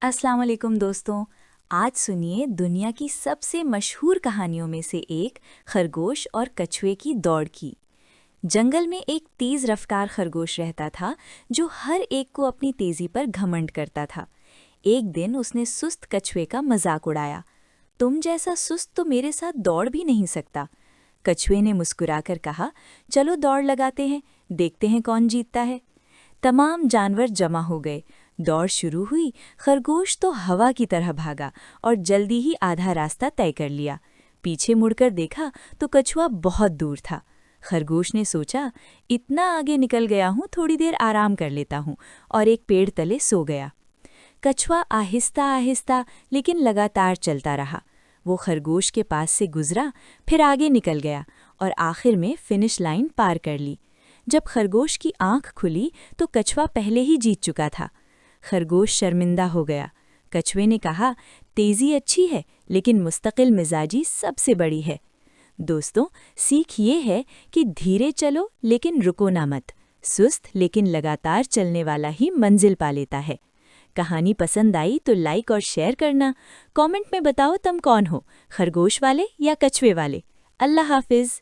अस्सलाम वालेकुम दोस्तों। आज सुनिए दुनिया की सबसे मशहूर कहानियों में से एक, खरगोश और कछुए की दौड़ की। जंगल में एक तेज रफ्तार खरगोश रहता था जो हर एक को अपनी तेजी पर घमंड करता था। एक दिन उसने सुस्त कछुए का मजाक उड़ाया। तुम जैसा सुस्त तो मेरे साथ दौड़ भी नहीं सकता। कछुए ने मुस्कुराकर कहा, चलो दौड़ लगाते हैं, देखते हैं कौन जीतता है। तमाम जानवर जमा हो गए। दौड़ शुरू हुई। खरगोश तो हवा की तरह भागा और जल्दी ही आधा रास्ता तय कर लिया। पीछे मुड़कर देखा तो कछुआ बहुत दूर था। खरगोश ने सोचा, इतना आगे निकल गया हूँ, थोड़ी देर आराम कर लेता हूँ, और एक पेड़ तले सो गया। कछुआ आहिस्ता आहिस्ता लेकिन लगातार चलता रहा। वो खरगोश के पास से गुजरा, फिर आगे निकल गया और आखिर में फिनिश लाइन पार कर ली। जब खरगोश की आंख खुली तो कछुआ पहले ही जीत चुका था। खरगोश शर्मिंदा हो गया। कछुए ने कहा, तेजी अच्छी है लेकिन मुस्तकिल मिजाजी सबसे बड़ी है। दोस्तों, सीख ये है कि धीरे चलो लेकिन रुको ना मत। सुस्त लेकिन लगातार चलने वाला ही मंजिल पा लेता है। कहानी पसंद आई तो लाइक और शेयर करना। कमेंट में बताओ तुम कौन हो, खरगोश वाले या कछुए वाले। अल्लाह हाफिज।